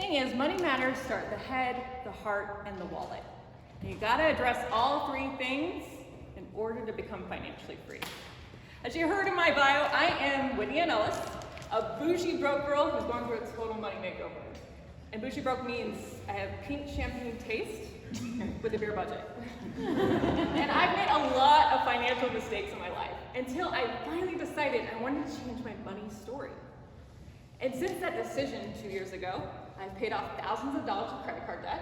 thing is, money matters start at the head, the heart, and the wallet. And you gotta address all three things in order to become financially free. As you heard in my bio, I am Whitney Ann Ellis, a bougie broke girl who's going through a total money makeover. And bougie broke means I have pink champagne taste with a beer budget. And I've made a lot of financial mistakes in my life until I finally decided I wanted to change my money story. And since that decision 2 years ago, I've paid off thousands of dollars of credit card debt.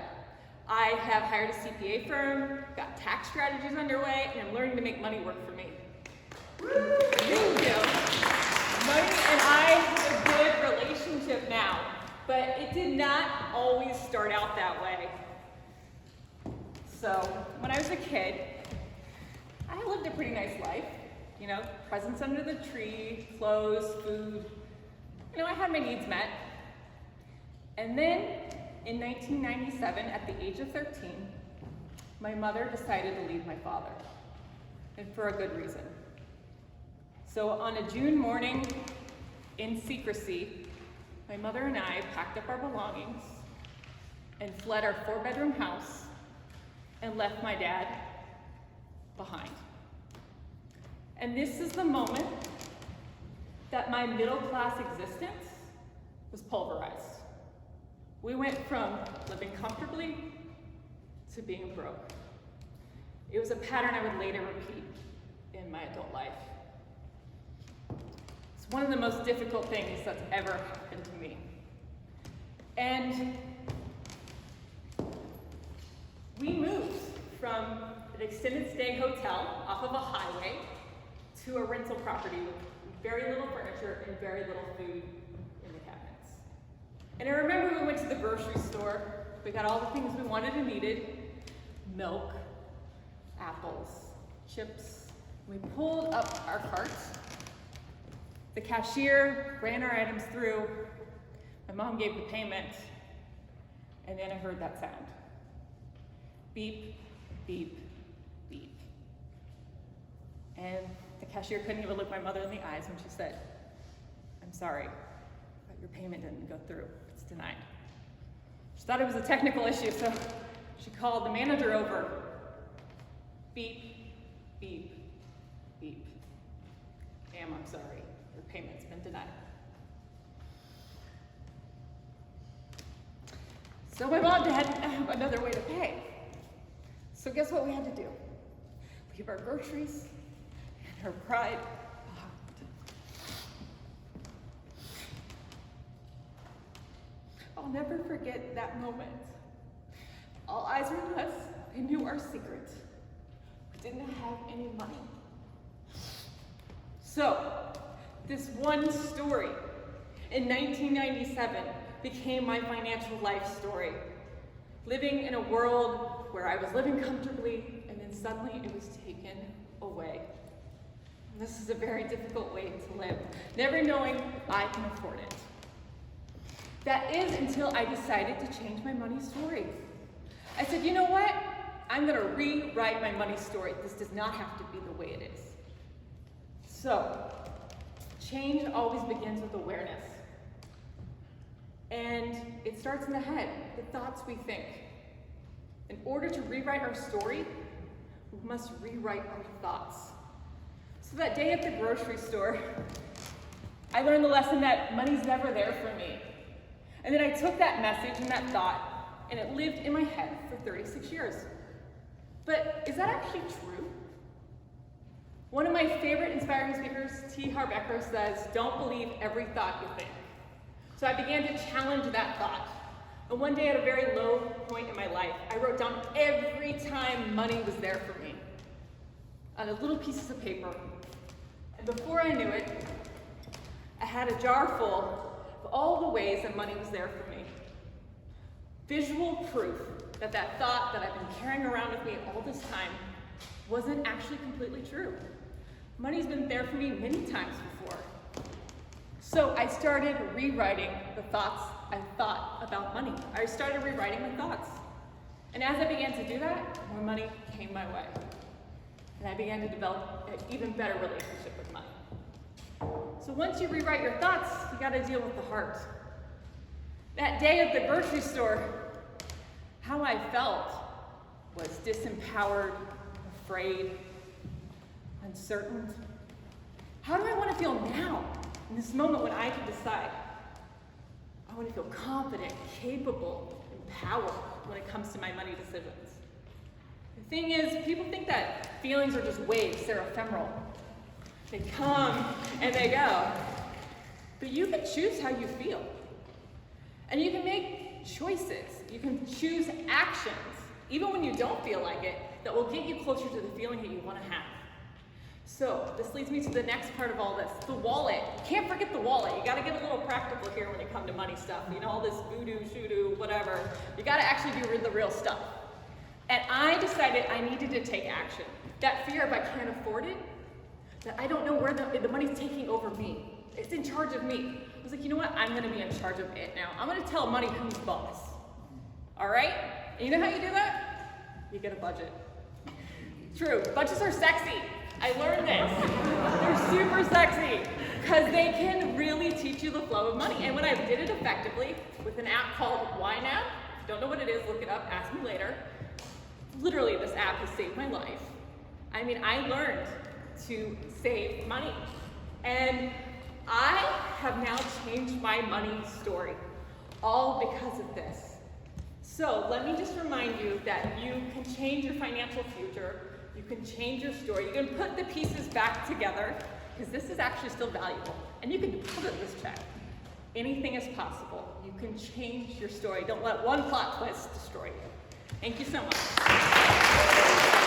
I have hired a CPA firm, got tax strategies underway, and I'm learning to make money work for me. Thank you. Money and I have a good relationship now, but it did not always start out that way. So, when I was a kid, I lived a pretty nice life. You know, presents under the tree, clothes, food. You know, I had my needs met. And then, in 1997, at the age of 13, my mother decided to leave my father, and for a good reason. So on a June morning, in secrecy, my mother and I packed up our belongings and fled our 4-bedroom house and left my dad behind. And this is the moment that my middle-class existence was pulverized. We went from living comfortably to being broke. It was a pattern I would later repeat in my adult life. It's one of the most difficult things that's ever happened to me. And we moved from an extended stay hotel off of a highway to a rental property with very little furniture and very little food in the cabinets. And I remember we went to the grocery store. We got all the things we wanted and needed: milk, apples, chips. We pulled up our carts. The cashier ran our items through. My mom gave the payment, and then I heard that sound. Beep, beep, beep. And the cashier couldn't even look my mother in the eyes when she said, "I'm sorry, but your payment didn't go through. It's denied." She thought it was a technical issue, so she called the manager over. Beep, beep, beep. Ma'am, I'm sorry, your payment's been denied. So my mom didn't have another way to pay. So guess what we had to do? Leave our groceries and her pride behind. I'll never forget that moment. All eyes were on us. They knew our secret. We didn't have any money. So, this one story in 1997 became my financial life story. Living in a world where I was living comfortably, and then suddenly it was taken away. And this is a very difficult way to live, never knowing I can afford it. That is until I decided to change my money story. I said, you know what? I'm gonna rewrite my money story. This does not have to be the way it is. So, change always begins with awareness. And it starts in the head, the thoughts we think. In order to rewrite our story, we must rewrite our thoughts. So that day at the grocery store, I learned the lesson that money's never there for me. And then I took that message and that thought, and it lived in my head for 36 years. But is that actually true? One of my favorite inspiring speakers, T. Harv Eker, says, "Don't believe every thought you think." So I began to challenge that thought. And one day at a very low point in my life, I wrote down every time money was there for me on a little pieces of paper. And before I knew it, I had a jar full of all the ways that money was there for me. Visual proof that that thought that I've been carrying around with me all this time wasn't actually completely true. Money's been there for me many times before. So I started rewriting the thoughts I thought about money. I started rewriting my thoughts. And as I began to do that, more money came my way. And I began to develop an even better relationship with money. So once you rewrite your thoughts, you gotta deal with the heart. That day at the grocery store, how I felt was disempowered, afraid, uncertain. How do I want to feel now, in this moment when I can decide? I want to feel confident, capable, empowered when it comes to my money decisions. The thing is, people think that feelings are just waves, they're ephemeral. They come and they go. But you can choose how you feel. And you can make choices. You can choose actions, even when you don't feel like it, that will get you closer to the feeling that you want to have. So this leads me to the next part of all this, the wallet. You can't forget the wallet. You gotta get a little practical here when you come to money stuff. You know, all this voodoo, shoodoo, whatever. You gotta actually do the real stuff. And I decided I needed to take action. That fear of I can't afford it, that I don't know where the money's taking over me. It's in charge of me. I was like, you know what? I'm gonna be in charge of it now. I'm gonna tell money who's boss. All right? And you know how you do that? You get a budget. True, budgets are sexy. I learned this. They're super sexy because they can really teach you the flow of money. And when I did it effectively with an app called YNAB, if you don't know what it is, look it up, ask me later. Literally, this app has saved my life. I mean, I learned to save money. And I have now changed my money story, all because of this. So let me just remind you that you can change your financial future. You can change your story. You can put the pieces back together, because this is actually still valuable. And you can deposit this check. Anything is possible. You can change your story. Don't let one plot twist destroy you. Thank you so much.